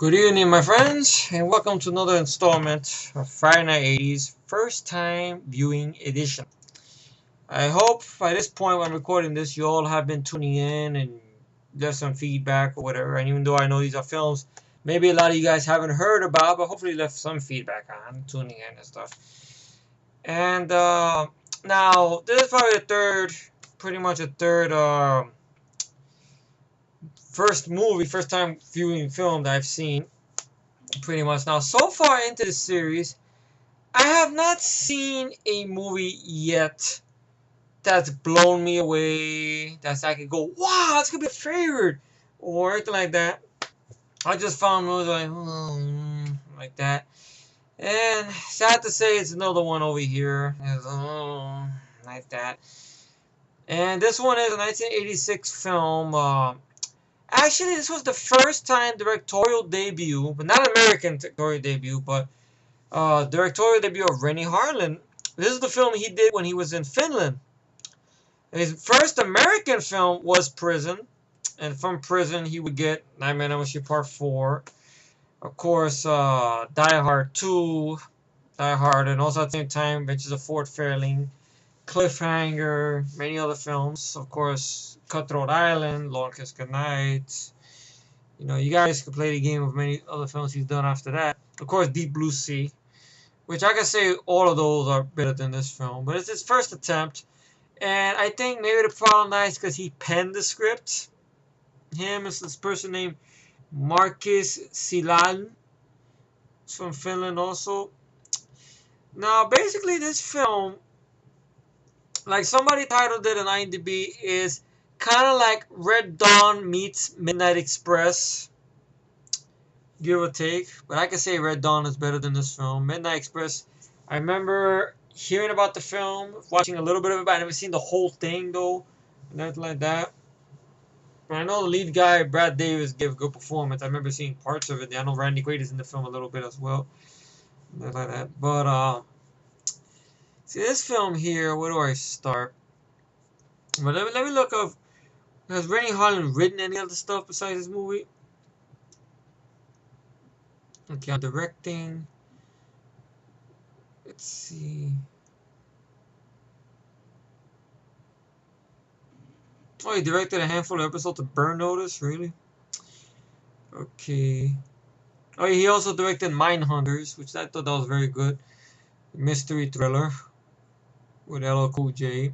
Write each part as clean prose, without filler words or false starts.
Good evening, my friends, and welcome to another installment of Friday Night 80's first time viewing edition. I hope by this point when I'm recording this, you all have been tuning in and left some feedback or whatever. And even though I know these are films, maybe a lot of you guys haven't heard about, but hopefully left some feedback on tuning in and stuff. And now, this is probably the third, pretty much the third first time viewing film that I've seen. Pretty much. Now, so far into the series, I have not seen a movie yet that's blown me away. That's I could go, wow, it's gonna be a favorite, or anything like that. I just found movies like that. And sad to say, it's another one over here. Like that. And this one is a 1986 film. Actually, this was the first time directorial debut, but not American directorial debut, but directorial debut of Rennie Harlin. This is the film he did when he was in Finland. His first American film was Prison, and from Prison he would get Nightmare on Elm Street Part 4, of course, Die Hard 2, Die Hard, and also at the same time Adventures of Fort Fairlane, Cliffhanger, many other films, of course, Cutthroat Island, Long Kiss Goodnight. You know, you guys could play the game of many other films he's done after that. Of course, Deep Blue Sea, which I can say all of those are better than this film. But it's his first attempt. And I think maybe the problem is because he penned the script. Him is this person named Marcus Silal. He's from Finland also. Now, basically, this film, like somebody titled it on IMDb, is kind of like Red Dawn meets Midnight Express, give or take. But I can say Red Dawn is better than this film. Midnight Express, I remember hearing about the film, watching a little bit of it, but I never seen the whole thing though, nothing like that. But I know the lead guy, Brad Davis, gave a good performance. I remember seeing parts of it. I know Randy Quaid is in the film a little bit as well, nothing like that. But see this film here. Where do I start? But let me look up. Has Rennie Harlin written any other stuff besides this movie? Okay, I'm directing. Let's see. Oh, he directed a handful of episodes of Burn Notice, really? Okay. Oh, he also directed Mindhunters, which I thought that was very good. Mystery thriller with LL Cool J.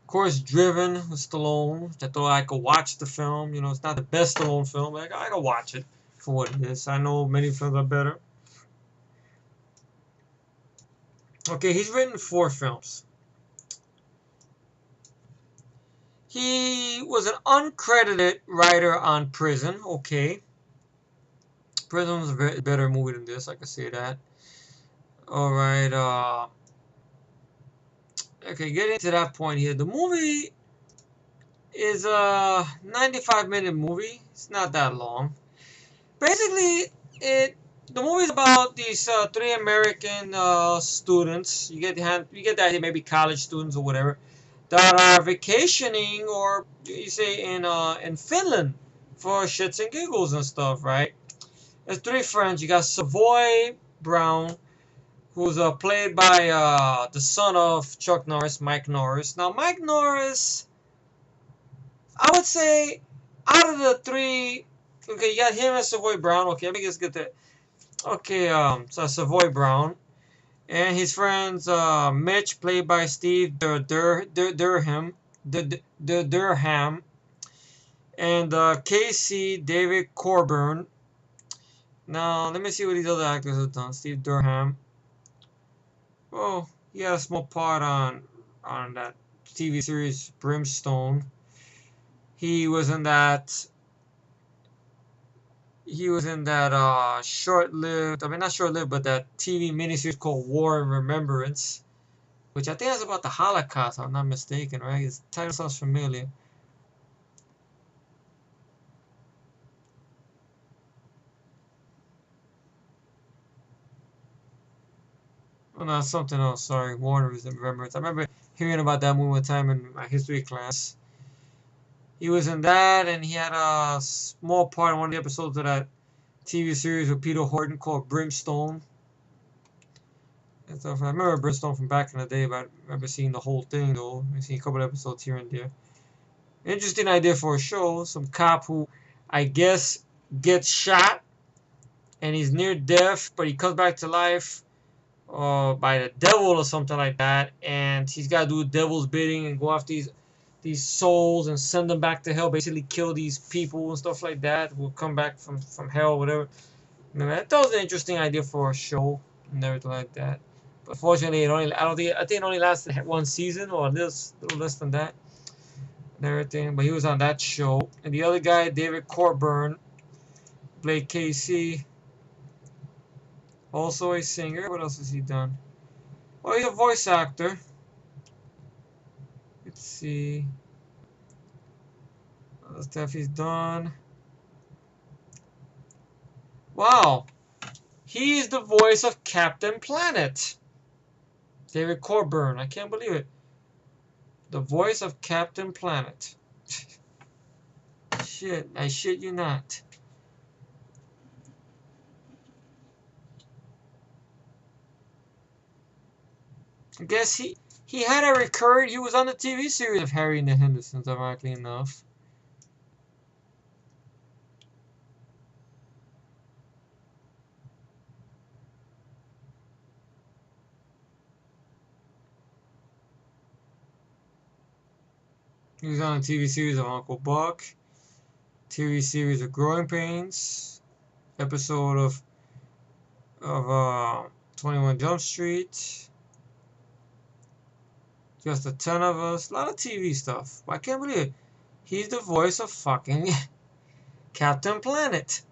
Of course, Driven with Stallone. I thought I could watch the film. You know, it's not the best Stallone film, but I could watch it for what it is. I know many films are better. Okay, he's written 4 films. He was an uncredited writer on Prison. Okay. Prison was a better movie than this, I can say that. Alright, okay, getting to that point here. The movie is a 95-minute movie. It's not that long. Basically, the movie is about these 3 American students. You get the idea, maybe college students or whatever, that are vacationing, or you say in Finland for shits and giggles and stuff, right? There's 3 friends. You got Savoy Brown, who's played by the son of Chuck Norris, Mike Norris. Now, Mike Norris, I would say, out of the 3, okay, you got him and Savoy Brown. Okay, let me just get that. Okay, so Savoy Brown and his friends, Mitch, played by Steve Durham, and Casey David Coburn. Now, let me see what these other actors have done. Steve Durham. Oh, he had a small part on that TV series Brimstone. He was in that. He was in that short-lived. I mean, not short-lived, but that TV miniseries called War and Remembrance, which I think is about the Holocaust. If I'm not mistaken, right? His title sounds familiar. Oh no, something else. Sorry, War and Remembrance. I remember hearing about that movie one time in my history class. He was in that, and he had a small part in one of the episodes of that TV series with Peter Horton called Brimstone. And stuff. I remember Brimstone from back in the day, but I remember seeing the whole thing though. I've seen a couple episodes here and there. Interesting idea for a show. Some cop who, I guess, gets shot, and he's near death, but he comes back to life by the devil or something like that, and he's got to do the devil's bidding and go after these souls and send them back to hell, basically kill these people and stuff like that who will come back from hell or whatever. That was an interesting idea for a show and everything like that. But unfortunately, I think it only lasted one season or a little less than that and everything. But he was on that show. And the other guy, David Corburn, played Casey. Also a singer. What else has he done? Well, he's a voice actor. Let's see. What other stuff he's done? Wow. He's the voice of Captain Planet. David Corburn. I can't believe it. The voice of Captain Planet. Shit. I shit you not. I guess he had a recurring. He was on the TV series of Harry and the Hendersons, ironically enough. He was on a TV series of Uncle Buck, TV series of Growing Pains, episode of 21 Jump Street, Just the 10 of Us, a lot of TV stuff. But I can't believe it. He's the voice of fucking Captain Planet.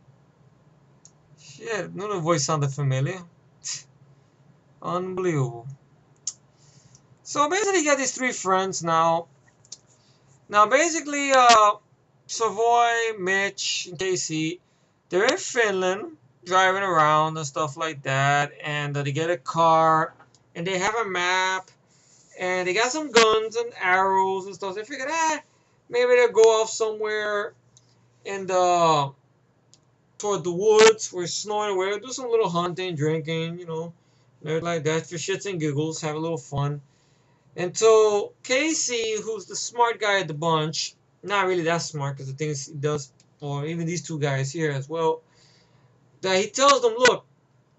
Shit, no, the voice sounded familiar. Unbelievable. So basically, you got these three friends now. Now, basically, Savoy, Mitch, and Casey, they're in Finland, driving around and stuff like that, and they get a car, and they have a map, and they got some guns and arrows and stuff. They figured, maybe they'll go off somewhere in toward the woods where it's snowing, where do some little hunting, drinking, everything like that, for shits and giggles, have a little fun. And so Casey, who's the smart guy of the bunch, not really that smart because the things he does, or even these two guys here as well, that he tells them, look,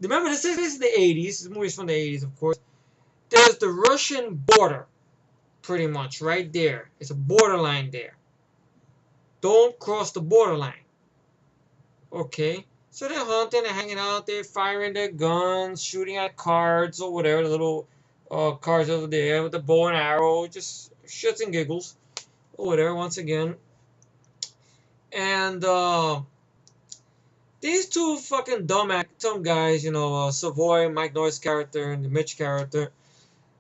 remember this is the 80's, this movie's from the 80's, of course. There's the Russian border, pretty much, right there. It's a borderline there. Don't cross the borderline. Okay. So they're hunting, they're hanging out, they're firing their guns, shooting at cards or whatever, the little cards over there with the bow and arrow, just shits and giggles or whatever, once again. And these two fucking dumb guys, Savoy, Mike Norris' character, and the Mitch character,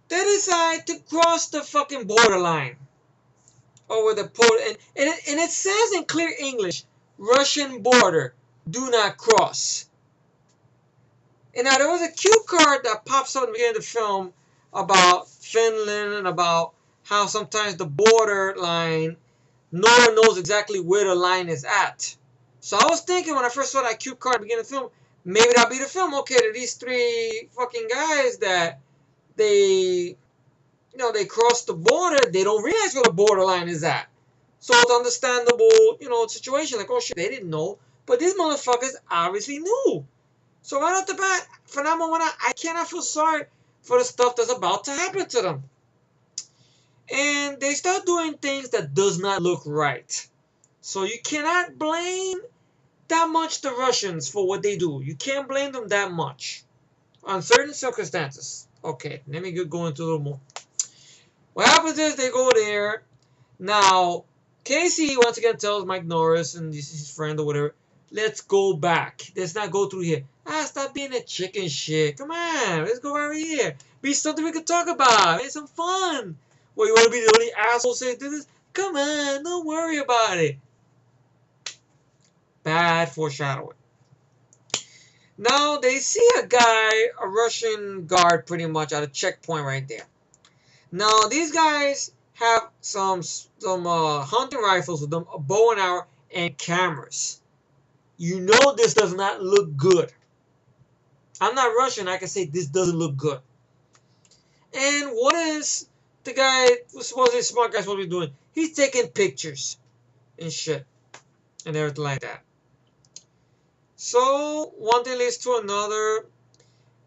they decide to cross the fucking borderline over the and it says in clear English, Russian border, do not cross. And now there was a cue card that pops up in the beginning of the film about Finland and about how sometimes the borderline, no one knows exactly where the line is at. So I was thinking when I first saw that cue card at the beginning of the film, maybe that'll be the film. Okay, to these three fucking guys that they cross the border, they don't realize where the borderline is at. So it's understandable, situation. Like, oh shit, they didn't know. But these motherfuckers obviously knew. So right off the bat, from that moment on, I cannot feel sorry for the stuff that's about to happen to them. And they start doing things that does not look right. So you cannot blame that much the Russians for what they do. You can't blame them that much. On certain circumstances. Okay, let me go into a little more. What happens is they go there. Now, Casey once again tells Mike Norris and his friend or whatever, let's go back. Let's not go through here. Stop being a chicken shit. Come on, let's go over here. Be something we can talk about. It's some fun. Well, you want to be the only asshole saying this? Come on, don't worry about it. Bad foreshadowing. Now, they see a guy, a Russian guard pretty much, at a checkpoint right there. Now, these guys have some hunting rifles with them, a bow and arrow, and cameras. You know this does not look good. I'm not Russian. I can say this doesn't look good. And what is the guy who's supposedly smart guy supposed to be doing? He's taking pictures and shit and everything like that. So one thing leads to another,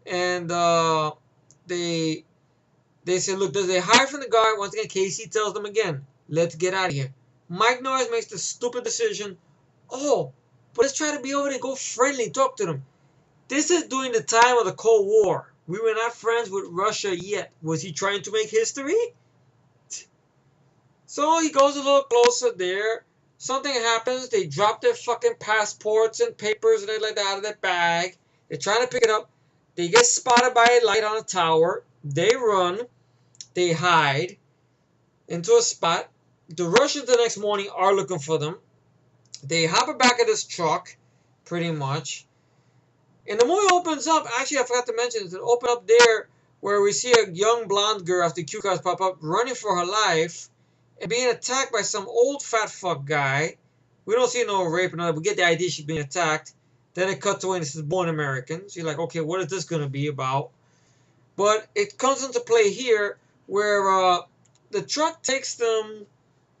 and they say, look, they hide from the guard. Once again, Casey tells them again, let's get out of here. Mike Norris makes the stupid decision. Oh, but let's try to be over there and go friendly, talk to them. This is during the time of the Cold War. We were not friends with Russia yet. Was he trying to make history? So he goes a little closer there. Something happens. They drop their fucking passports and papers and everything like that out of their bag. They're trying to pick it up. They get spotted by a light on a tower. They run. They hide into a spot. The Russians the next morning are looking for them. They hop back of this truck, pretty much. And the movie opens up. Actually, I forgot to mention it. It opens up there where we see a young blonde girl after cue cards pop up running for her life and being attacked by some old fat fuck guy. We don't see no rape or nothing. We get the idea she's being attacked. Then it cuts away and this is Born Americans. You're like, okay, what is this going to be about? But it comes into play here where the truck takes them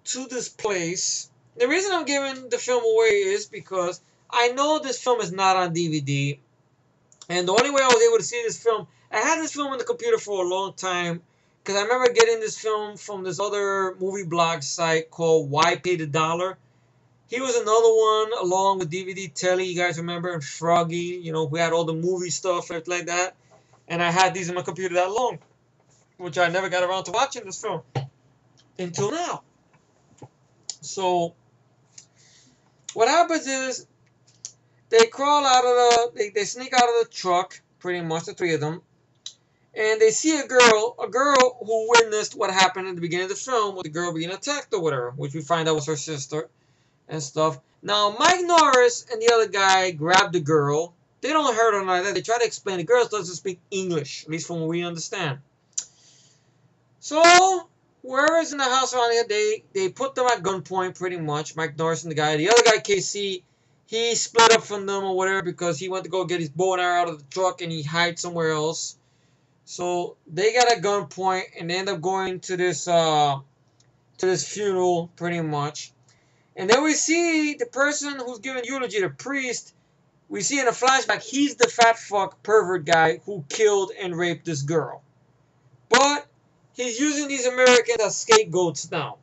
to this place. The reason I'm giving the film away is because I know this film is not on DVD. And the only way I was able to see this film, I had this film on the computer for a long time. Because I remember getting this film from this other movie blog site called Why Pay the Dollar. He was another one along with DVD Telly, you guys remember, and Froggy. You know, we had all the movie stuff and everything like that. And I had these in my computer that long. Which I never got around to watching this film. Until now. So, what happens is, they crawl out of they sneak out of the truck, pretty much, the three of them. And they see a girl who witnessed what happened at the beginning of the film with the girl being attacked or whatever, which we find out was her sister and stuff. Now, Mike Norris and the other guy grab the girl. They don't hurt her like that. They try to explain. The girl doesn't speak English, at least from what we understand. So, whoever's in the house around here, they put them at gunpoint, pretty much. Mike Norris and the guy. The other guy, KC, he split up from them or whatever because he went to go get his bow and arrow out of the truck and he hides somewhere else. So they got a gunpoint and they end up going to this funeral, pretty much. And then we see the person who's giving eulogy, the priest. We see in a flashback, he's the fat fuck pervert guy who killed and raped this girl. But he's using these Americans as scapegoats now.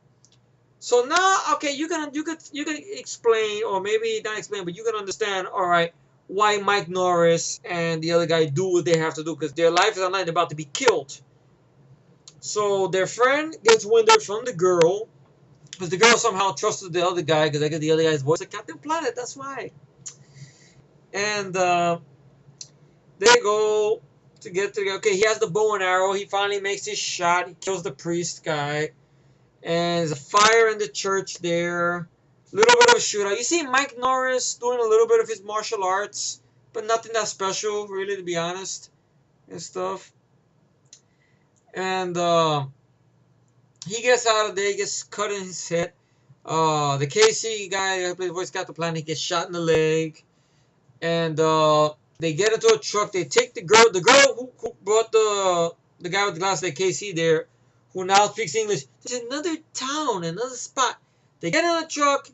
So now, okay, you can explain, or maybe not explain, but you can understand, all right, why Mike Norris and the other guy do what they have to do, because their life is on line, they're about to be killed. So their friend gets winded from the girl, because the girl somehow trusted the other guy, because I get the other guy's voice, like Captain Planet, that's why. And they go to get to, okay, he has the bow and arrow, he finally makes his shot, he kills the priest guy, and there's a fire in the church there. Little bit of a shootout. You see Mike Norris doing a little bit of his martial arts, but nothing that special, really, to be honest, and stuff. And he gets out of there, he gets cut in his head. The KC guy who plays voice Captain Planet, he gets shot in the leg. And they get into a truck. They take the girl who brought the guy with the glasses, the KC there, who now speaks English. There's another town, another spot. They get in a truck.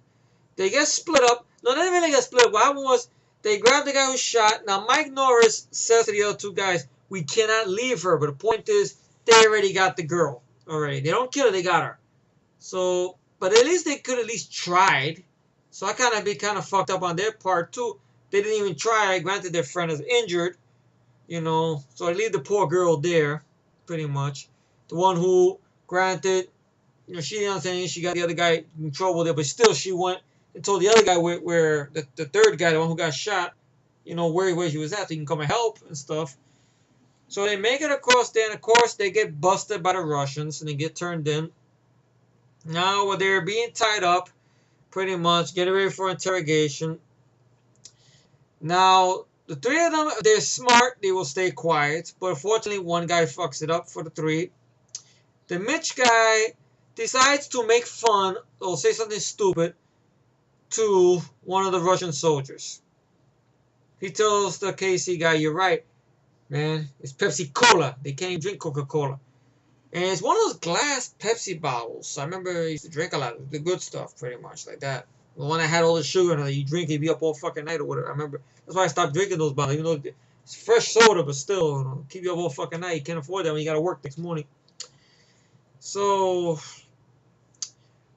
They get split up. No, they didn't really get split up. What happened was they grabbed the guy who shot. Now, Mike Norris says to the other two guys, we cannot leave her. But the point is, they already got the girl. Already. They don't kill her. They got her. So, but at least they could at least tried. So I kind of fucked up on their part, too. They didn't even try. Granted, their friend is injured. You know. So I leave the poor girl there, pretty much. The one who, granted, you know, she didn't understand. She got the other guy in trouble there. But still, she went and told the other guy where the third guy, the one who got shot, you know, where he was at, so he can come and help and stuff. So they make it across there, and of course they get busted by the Russians and they get turned in. Now they're being tied up, pretty much, getting ready for interrogation. Now, the three of them, they're smart, they will stay quiet, but unfortunately one guy fucks it up for the three. The Mitch guy decides to make fun or say something stupid to one of the Russian soldiers. He tells the KC guy, "You're right, man. It's Pepsi Cola. They can't even drink Coca-Cola." And it's one of those glass Pepsi bottles. I remember I used to drink a lot of the good stuff, pretty much like that. The one that had all the sugar in it. You drink it, you be up all fucking night or whatever. I remember. That's why I stopped drinking those bottles. Even though it's fresh soda, but still, you know, keep you up all fucking night. You can't afford that when you gotta work next morning. So,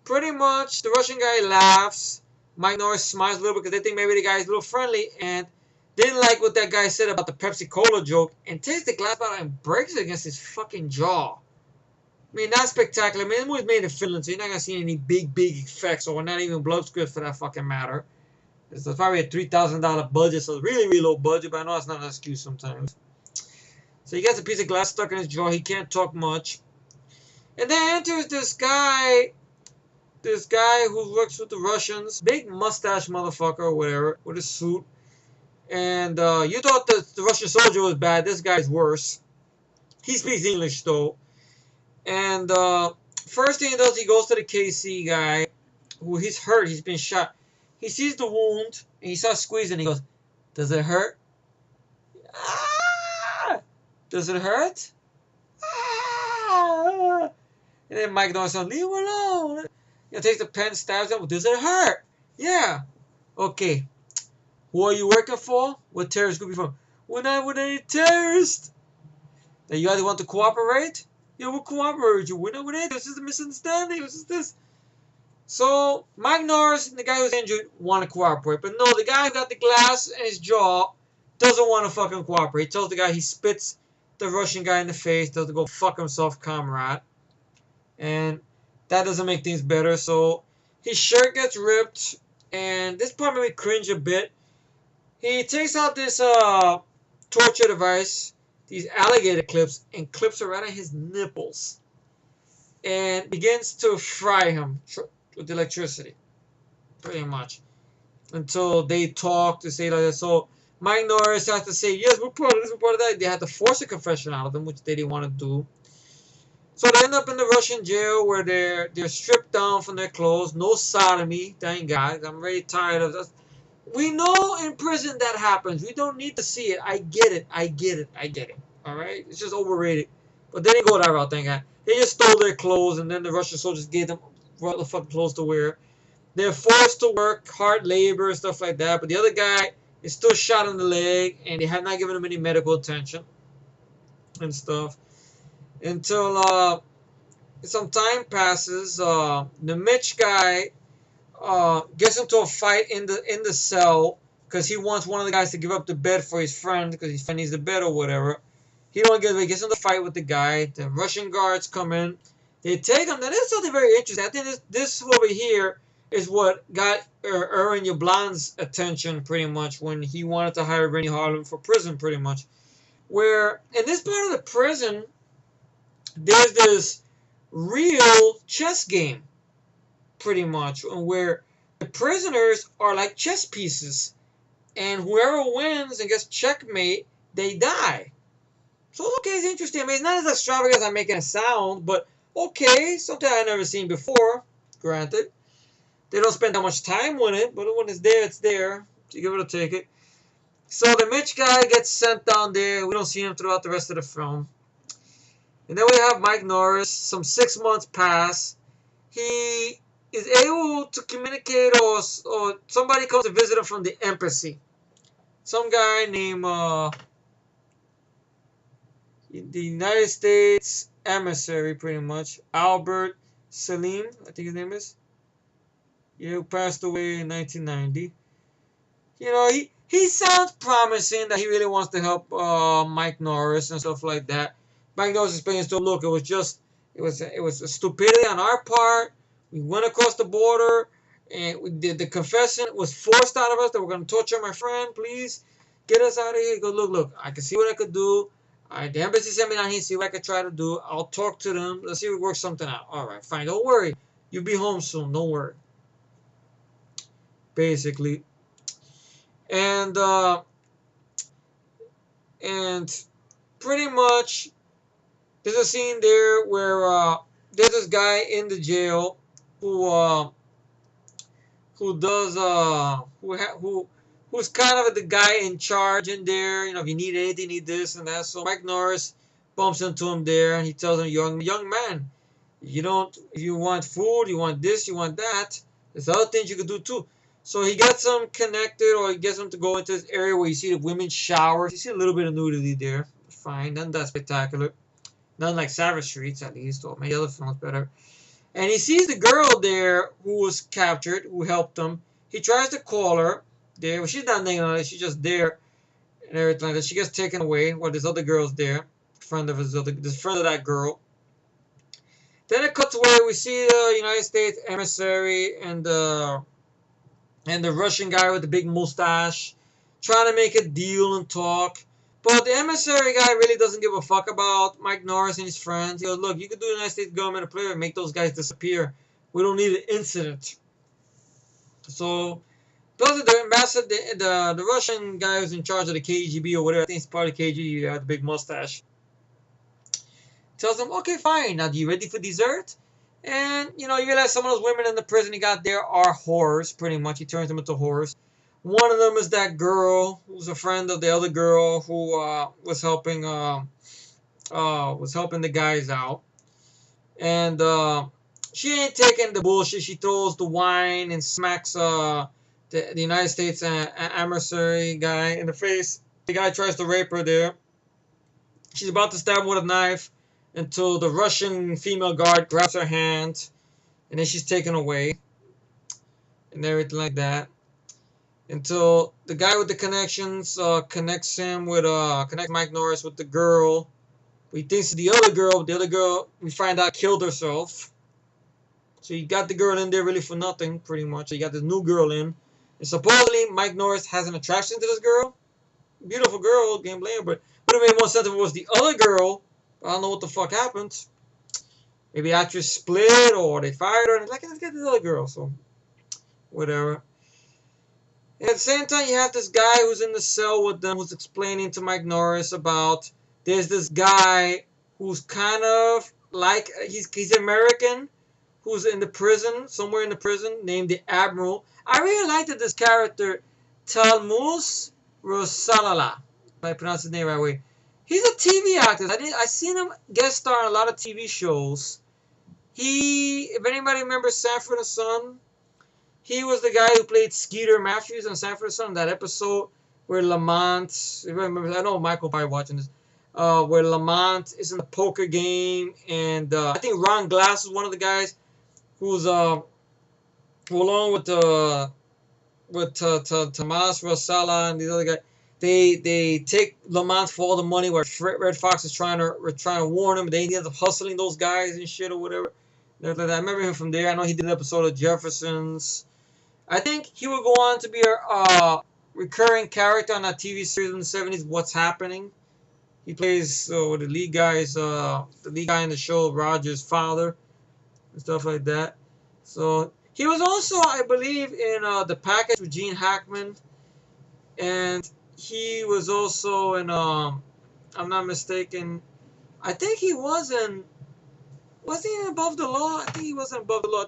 pretty much, the Russian guy laughs. Mike Norris smiles a little bit because they think maybe the guy's a little friendly and didn't like what that guy said about the Pepsi Cola joke and takes the glass bottle and breaks it against his fucking jaw. I mean, not spectacular. I mean, it was made in Finland, so you're not going to see any big effects or not even blood scripts for that fucking matter. It's probably a $3,000 budget, so it's really, really low budget, but I know that's not an excuse sometimes. So he gets a piece of glass stuck in his jaw. He can't talk much. And then enters this guy who works with the Russians, big mustache motherfucker or whatever, with a suit. And you thought the Russian soldier was bad. This guy's worse. He speaks English, though. And first thing he does, he goes to the KC guy, who he's hurt. He's been shot. He sees the wound, and he starts squeezing. He goes, "Does it hurt? Ah! Does it hurt? Ah!" And then Mike Norris says, "Leave him alone." He takes the pen, stabs him. "Does it hurt?" "Yeah." "Okay. Who are you working for? What terrorist group are you from?" "We're not with any terrorists." "Then you guys want to cooperate?" "Yeah, we'll cooperate with you. We're not with any. This is a misunderstanding. This is this." So Mike Norris and the guy who's injured want to cooperate, but no, the guy who got the glass in his jaw doesn't want to fucking cooperate. He tells the guy, he spits the Russian guy in the face, tells him to go fuck himself, comrade. And that doesn't make things better. So his shirt gets ripped, and this part made me cringe a bit. He takes out this torture device, these alligator clips, and clips it right on his nipples, and begins to fry him with electricity, pretty much, until they talk to say like that. So Mike Norris has to say, "Yes, we're part of this, we're part of that." They had to force a confession out of them, which they didn't want to do. So they end up in the Russian jail where they're stripped down from their clothes. No sodomy, thank God. I'm very tired of this. We know in prison that happens. We don't need to see it. I get it. All right? It's just overrated. But they didn't go that route, thank God. They just stole their clothes, and then the Russian soldiers gave them what the fuck clothes to wear. They're forced to work hard labor and stuff like that. But the other guy is still shot in the leg, and they have not given him any medical attention and stuff. Until some time passes, the Mitch guy gets into a fight in the cell because he wants one of the guys to give up the bed for his friend because his friend needs the bed or whatever. He don't get it. He gets into a fight with the guy. The Russian guards come in. They take him. Now, there's something very interesting. I think this over here is what got Aaron Yablon's attention pretty much when he wanted to hire Rennie Harlan for prison pretty much. Where in this part of the prison, there's this real chess game pretty much where the prisoners are like chess pieces, and whoever wins and gets checkmate, they die. So okay, it's interesting. I mean, it's not as extravagant as I'm making it sound, but okay, something I've never seen before. Granted, they don't spend that much time with it, but when it's there, it's there. So you give it or take it. So the Mitch guy gets sent down there. We don't see him throughout the rest of the film. And then we have Mike Norris. Some 6 months pass. He is able to communicate, or somebody comes to visit him from the embassy. Some guy named the United States emissary, pretty much, Albert Salim, I think his name is. Yeah, who passed away in 1990. You know, he sounds promising that he really wants to help Mike Norris and stuff like that. Mike Norris explains to him, look, it was a stupidity on our part. We went across the border, and we did the confession was forced out of us that we're going to torture my friend. Please get us out of here. He goes, look, I can see what I could do. The embassy sent me down here, see what I could try to do. I'll talk to them. Let's see if we work something out. All right, fine. Don't worry. You'll be home soon. Don't worry. Basically. And pretty much there's a scene there where there's this guy in the jail who who does who's kind of the guy in charge in there. You know, if you need anything, you need this and that. So Mike Norris bumps into him there, and he tells him, young man, you don't. If you want food, you want this, you want that. There's other things you could do too. So he gets him connected, or he gets him to go into this area where you see the women's showers. You see a little bit of nudity there. Fine, nothing that spectacular. Nothing like Savage Streets, at least, or maybe other films better. And he sees the girl there who was captured, who helped him. He tries to call her there. Well, she's not naked on it. She's just there and everything like that. She gets taken away while this other girl's there. Friend of this friend of that girl. Then it cuts away. We see the United States emissary and the Russian guy with the big mustache trying to make a deal and talk. But the emissary guy really doesn't give a fuck about Mike Norris and his friends. He goes, look, you can do the United States government a favor and make those guys disappear. We don't need an incident. So, plus the ambassador, the Russian guy who's in charge of the KGB or whatever, I think it's part of the KGB, the big mustache, tells him, okay, fine, now, you ready for dessert? And, you realize some of those women in the prison he got there are whores, pretty much. He turns them into whores. One of them is that girl who's a friend of the other girl who was helping the guys out, and she ain't taking the bullshit. She throws the wine and smacks the United States emissary guy in the face. The guy tries to rape her there. She's about to stab him with a knife until the Russian female guard grabs her hand, and then she's taken away and everything like that. Until the guy with the connections connects Mike Norris with the girl. He thinks the other girl, we find out, killed herself. So you got the girl in there really for nothing, pretty much. So you got this new girl in. And supposedly Mike Norris has an attraction to this girl. Beautiful girl, can't blame her, but would have made more sense if it was the other girl. I don't know what the fuck happened. Maybe actress split or they fired her. And it's like, let's get this other girl. So, whatever. At the same time, you have this guy who's in the cell with them who's explaining to Mike Norris about there's this guy who's kind of like, he's American, who's in the prison, somewhere in the prison, named the Admiral. I really liked this character, Talmus Rosalala, if I pronounce his name right way. He's a TV actor. I seen him guest star in a lot of TV shows. If anybody remembers Sanford and Son, he was the guy who played Skeeter Matthews on Sanford and Son, that episode where Lamont, I know Michael probably watching this, where Lamont is in the poker game, and I think Ron Glass is one of the guys who's who along with Tomas Rosala and these other guys, they take Lamont for all the money where Red Fox is trying to warn him. They end up hustling those guys and shit or whatever. I remember him from there. I know he did an episode of Jeffersons. I think he will go on to be a recurring character on that TV series in the 70s, What's Happening. He plays the lead guy in the show, Roger's father, and stuff like that. So he was also, I believe, in The Package with Gene Hackman, and he was also in, I'm not mistaken, I think he was in Above the Law? I think he wasn't Above the Law. I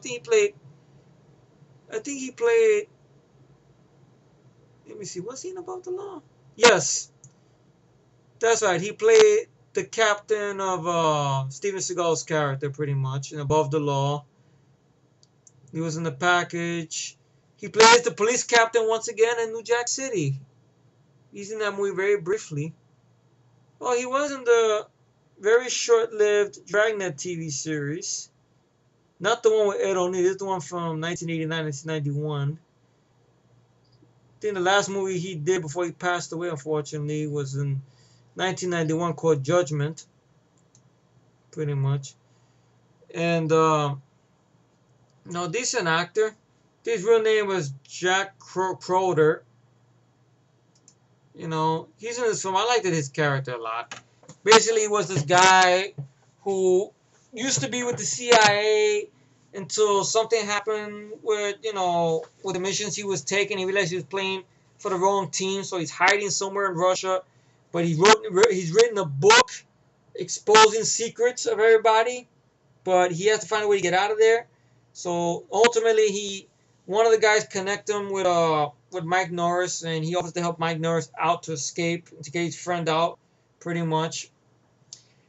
think he played, let me see, was he in Above the Law? Yes. That's right. He played the captain of Steven Seagal's character, pretty much, in Above the Law. He was in The Package. He plays the police captain once again in New Jack City. He's in that movie very briefly. Well, he was in the very short-lived Dragnet TV series. Not the one with Ed O'Neill. This is the one from 1989, 1991. I think the last movie he did before he passed away, unfortunately, was in 1991 called Judgment. Pretty much. And, decent actor. His real name was Jack Crowder. He's in this film. I liked his character a lot. Basically, he was this guy who used to be with the CIA until something happened with the missions he was taking. He realized he was playing for the wrong team, so he's hiding somewhere in Russia. But he's written a book exposing secrets of everybody. but he has to find a way to get out of there. So ultimately, one of the guys connect him with Mike Norris, and he offers to help Mike Norris out to escape, to get his friend out, pretty much.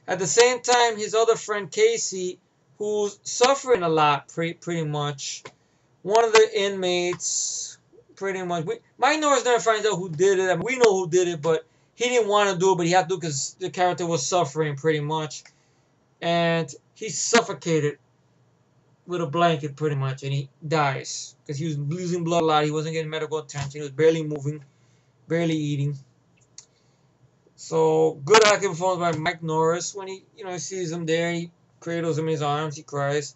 At the same time, his other friend Casey, who's suffering a lot, pretty much. One of the inmates, pretty much. Mike Norris never finds out who did it. I mean, we know who did it, but he didn't want to do it, but he had to because the character was suffering pretty much. And he's suffocated with a blanket pretty much, and he dies because he was losing blood a lot. He wasn't getting medical attention. He was barely moving, barely eating. So good acting performance by Mike Norris. When he sees him there, he cradles him in his arms. He cries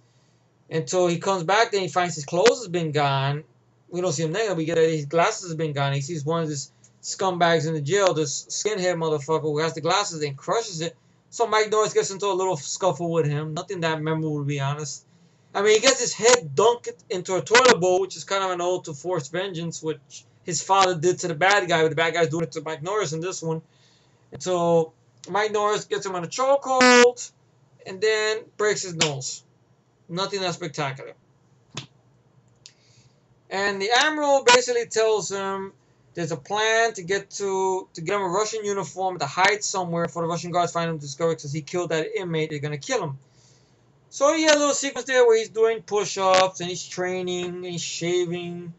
until he comes back. Then he finds his clothes has been gone. We don't see him there. We get that his glasses have been gone. He sees one of his scumbags in the jail, this skinhead motherfucker who has the glasses and crushes it. So Mike Norris gets into a little scuffle with him. Nothing that memorable, to be honest. I mean, he gets his head dunked into a toilet bowl, which is kind of an ode to forced vengeance, which his father did to the bad guy, but the bad guy's doing it to Mike Norris in this one. Until Mike Norris gets him on a chokehold and then breaks his nose. Nothing that spectacular. And the Admiral basically tells him there's a plan to get him a Russian uniform to hide somewhere before the Russian guards find him discovered because he killed that inmate. They're going to kill him. So he had a little sequence there where he's doing push-ups and he's training and he's shaving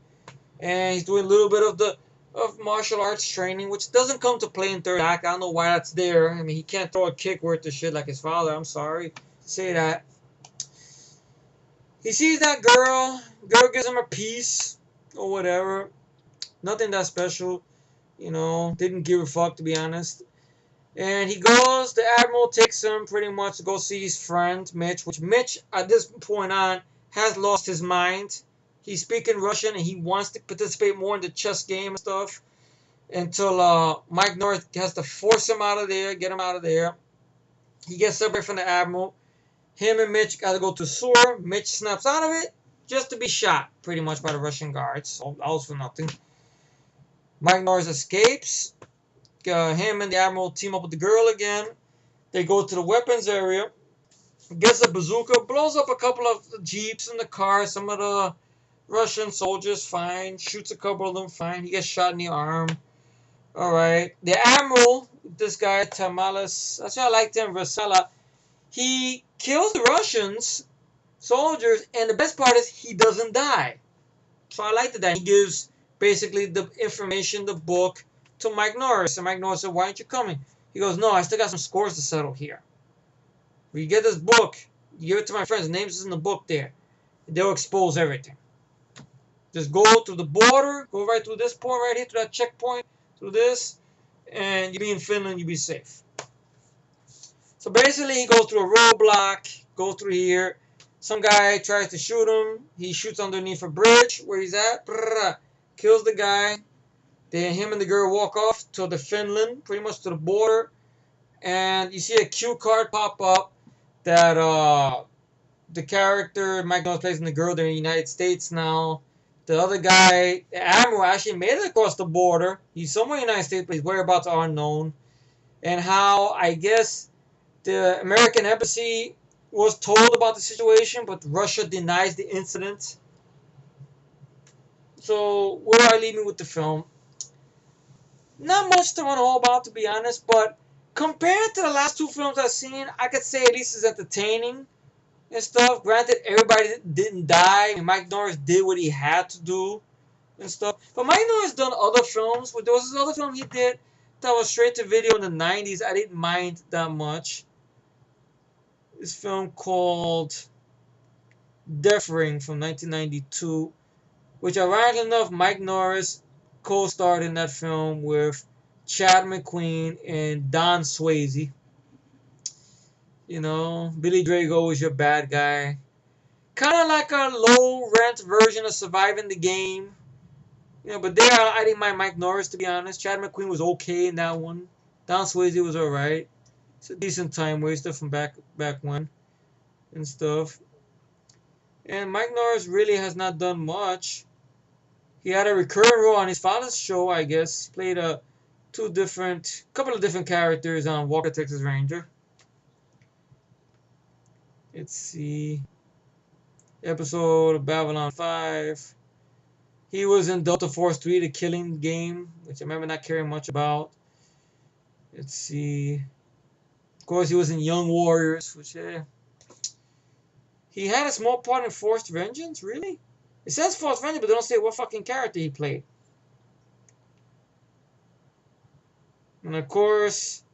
and he's doing a little bit of martial arts training, which doesn't come to play in third act. I don't know why that's there. I mean, he can't throw a kick worth of shit like his father. I'm sorry to say that. He sees that girl. Girl gives him a piece or whatever. Nothing that special. Didn't give a fuck, to be honest. And he goes, the Admiral takes him pretty much to go see his friend, Mitch, which Mitch, at this point on, has lost his mind. He's speaking Russian, and he wants to participate more in the chess game and stuff until Mike Norris has to force him out of there, get him out of there. He gets separated from the Admiral. Him and Mitch got to go to the sewer. Mitch snaps out of it just to be shot, pretty much, by the Russian guards. All for nothing. Mike Norris escapes. Him and the Admiral team up with the girl again. They go to the weapons area. Gets a bazooka. Blows up a couple of the jeeps and the cars. Some of the Russian soldiers, fine. Shoots a couple of them, fine. He gets shot in the arm. Alright. The Admiral, this guy, Tamales, that's why I liked him, Vasela. He kills the Russians, soldiers, and the best part is he doesn't die. So I liked that. He gives basically the information, the book, to Mike Norris. And Mike Norris said, "Why aren't you coming?" He goes, "No, I still got some scores to settle here. We get this book, you give it to my friends, the names is in the book there. They'll expose everything. Just go through the border, go right through this point right here, to that checkpoint, through this, and you'll be in Finland, you'll be safe." So basically, he goes through a roadblock, goes through here. Some guy tries to shoot him. He shoots underneath a bridge where he's at. Kills the guy. Then him and the girl walk off to the Finland, pretty much to the border. And you see a cue card pop up that the character Mike Norris plays in the girl, they're in the United States now. The other guy, the Admiral, actually made it across the border. He's somewhere in the United States, but his whereabouts are unknown. And how, I guess, the American embassy was told about the situation, but Russia denies the incident. So, where are I leaving with the film? Not much to run all about, to be honest, but compared to the last two films I've seen, I could say at least it's entertaining and stuff. Granted, everybody didn't die. I mean, Mike Norris did what he had to do and stuff. But Mike Norris done other films. There was this other film he did that was straight to video in the 90s. I didn't mind that much. This film called Death Ring from 1992, which ironically enough, Mike Norris co-starred in that film with Chad McQueen and Don Swayze. Billy Drago was your bad guy. Kind of like a low-rent version of Surviving the Game. But there I didn't mind Mike Norris, to be honest. Chad McQueen was okay in that one. Don Swayze was alright. It's a decent time waster from back when and stuff. And Mike Norris really has not done much. He had a recurring role on his father's show, I guess. He played a couple of different characters on Walker, Texas Ranger. Let's see. Episode of Babylon 5. He was in Delta Force 3, The Killing Game, which I remember not caring much about. Let's see. Of course, he was in Young Warriors, which, he had a small part in Forced Vengeance? Really? It says Forced Vengeance, but they don't say what fucking character he played. And of course,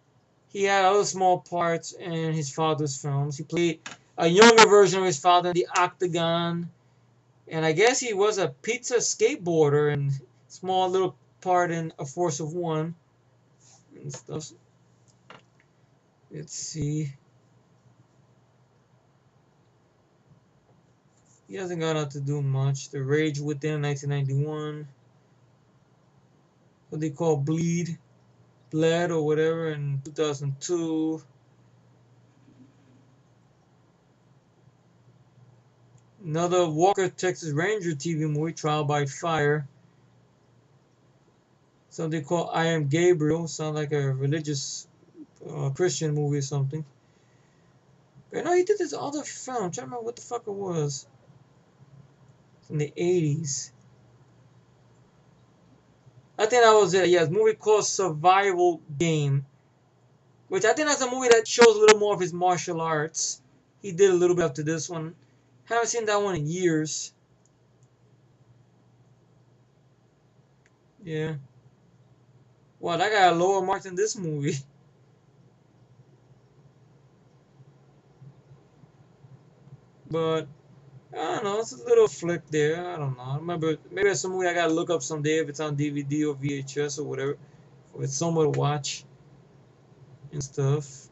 he had other small parts in his father's films. He played a younger version of his father in The Octagon. And I guess he was a pizza skateboarder and small little part in A Force of One and stuff. Let's see. He hasn't gone out to do much. The Rage Within, 1991. What they call Bled or whatever in 2002. Another Walker, Texas Ranger TV movie, Trial by Fire. Something called I Am Gabriel. Sounds like a religious Christian movie or something. But I know he did this other film. I'm trying to remember what the fuck it was. From the 80's. I think that was it. Yeah, it's a movie called Survival Game. Which I think that's a movie that shows a little more of his martial arts. He did a little bit after this one. Haven't seen that one in years. Yeah. Wow, that got a lower mark than this movie. But I don't know, it's a little flick there. I don't know. I remember maybe it's a movie I gotta look up someday if it's on DVD or VHS or whatever. Or it's somewhere to watch and stuff.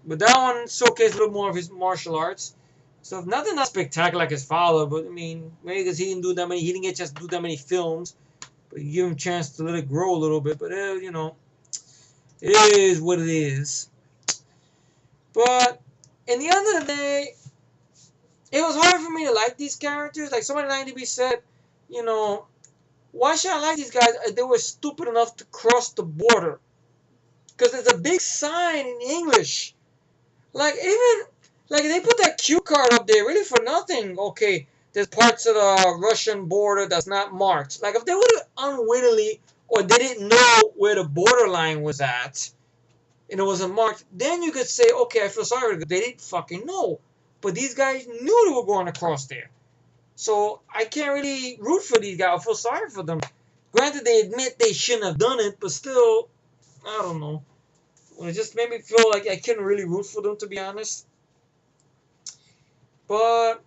But that one showcased a little more of his martial arts stuff. Nothing that spectacular like his father, but I mean, maybe because he didn't get a chance to do that many films. But you give him a chance to let it grow a little bit. But you know, it is what it is. But in the end of the day, it was hard for me to like these characters. Like somebody on IMDb said, you know, why should I like these guys if they were stupid enough to cross the border? Because there's a big sign in English. Like even like they put that cue card up there really for nothing. Okay, there's parts of the Russian border that's not marked. Like if they would have unwittingly or they didn't know where the borderline was at and it wasn't marked, then you could say, okay, I feel sorry because they didn't fucking know. But these guys knew they were going across there. So I can't really root for these guys. I feel sorry for them. Granted, they admit they shouldn't have done it, but still, I don't know. It just made me feel like I couldn't really root for them, to be honest. But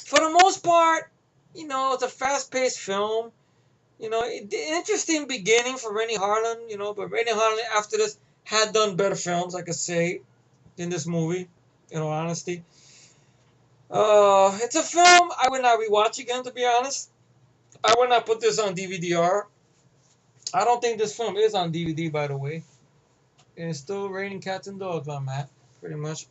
for the most part, you know, it's a fast-paced film. You know, interesting beginning for Rennie Harlan, you know, but Rennie Harlan after this had done better films, I could say, than this movie, in all honesty. It's a film I would not rewatch again, to be honest. I would not put this on DVD-R. I don't think this film is on DVD, by the way. And it's still raining cats and dogs on Matt, pretty much.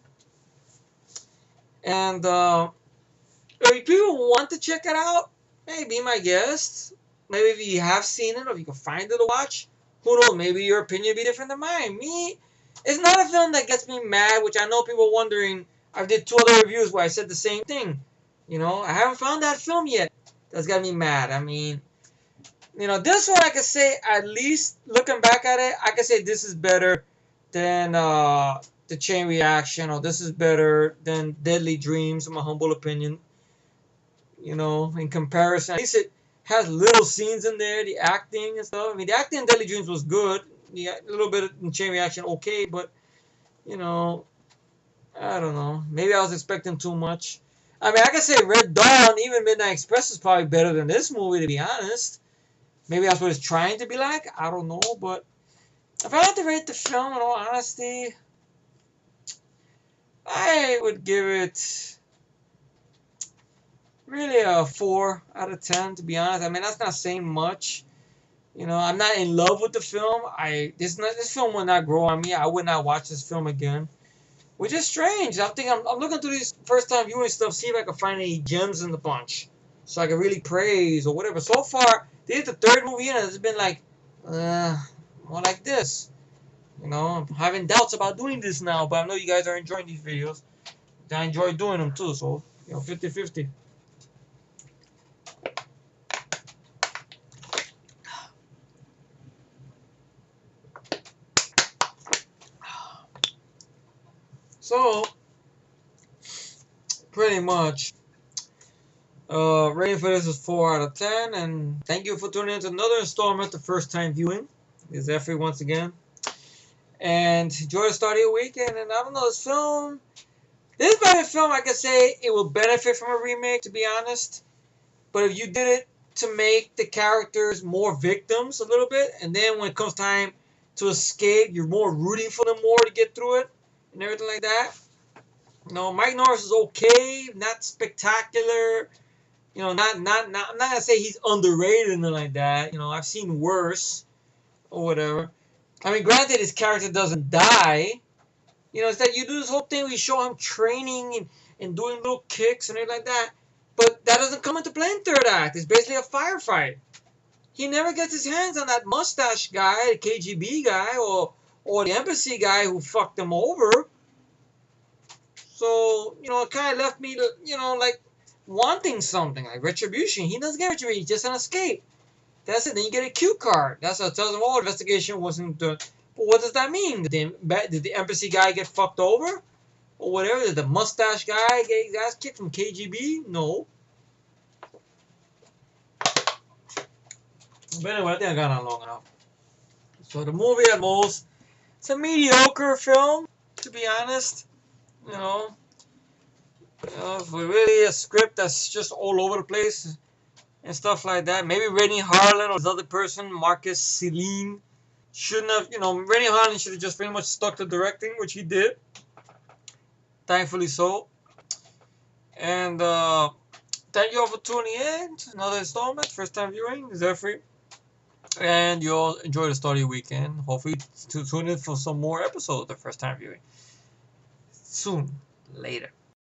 And if people want to check it out, hey, be my guest. Maybe if you have seen it or if you can find it to watch, who knows? Maybe your opinion will be different than mine. Me, it's not a film that gets me mad, which I know people are wondering. I did 2 other reviews where I said the same thing. You know, I haven't found that film yet that's got me mad. I mean, you know, this one I could say, at least looking back at it, I could say this is better than The Chain Reaction, or this is better than Deadly Dreams, in my humble opinion. You know, in comparison, at least it has little scenes in there, the acting and stuff. I mean, the acting in Deadly Dreams was good. Yeah, a little bit in Chain Reaction, okay, but, you know, I don't know. Maybe I was expecting too much. I mean, I could say Red Dawn, even Midnight Express is probably better than this movie, to be honest. Maybe that's what it's trying to be like. I don't know, but if I had to rate the film, in all honesty, I would give it really a 4 out of 10, to be honest. I mean, that's not saying much. You know, I'm not in love with the film. This film will not grow on me. I would not watch this film again. Which is strange. I'm looking through these first time viewing stuff, see if I can find any gems in the bunch. So I can really praise or whatever. So far, this is the 3rd movie and it's been like, more like this. You know, I'm having doubts about doing this now, but I know you guys are enjoying these videos. I enjoy doing them too, so 50-50. So pretty much, rating for this is 4 out of 10, and thank you for tuning in to another installment of First Time Viewing. This is Effie once again, and enjoy the start of your weekend. And I don't know, this is probably a film I could say it will benefit from a remake, to be honest. But if you did it to make the characters more victims a little bit, and then when it comes time to escape, you're more rooting for them more to get through it and everything like that. Mike Norris is okay, not spectacular. I'm not gonna say he's underrated and like that. I've seen worse or whatever. I mean, granted, his character doesn't die. It's that you do this whole thing where you show him training and doing little kicks and everything like that. But that doesn't come into play in third act. It's basically a firefight. He never gets his hands on that mustache guy, the KGB guy, or the embassy guy who fucked him over. So, it kind of left me like wanting something, like retribution. He doesn't get retribution, just an escape. That's it. Then you get a cue card. That's what tells him, oh, investigation wasn't done. But what does that mean? Did the embassy guy get fucked over? Or whatever? Did the mustache guy get his ass kicked from KGB? No. But anyway, I think I got on long enough. So the movie at most, it's a mediocre film, to be honest. For really a script that's just all over the place and stuff like that. Maybe Rennie Harlan or this other person, Marcus Celine, shouldn't have, Rennie Harlan should have just pretty much stuck to directing, which he did. Thankfully so. And thank you all for tuning in to another installment, First Time Viewing. Is that free? And you all enjoy the start of your weekend. Hopefully tune in for some more episodes of First Time Viewing soon. Later.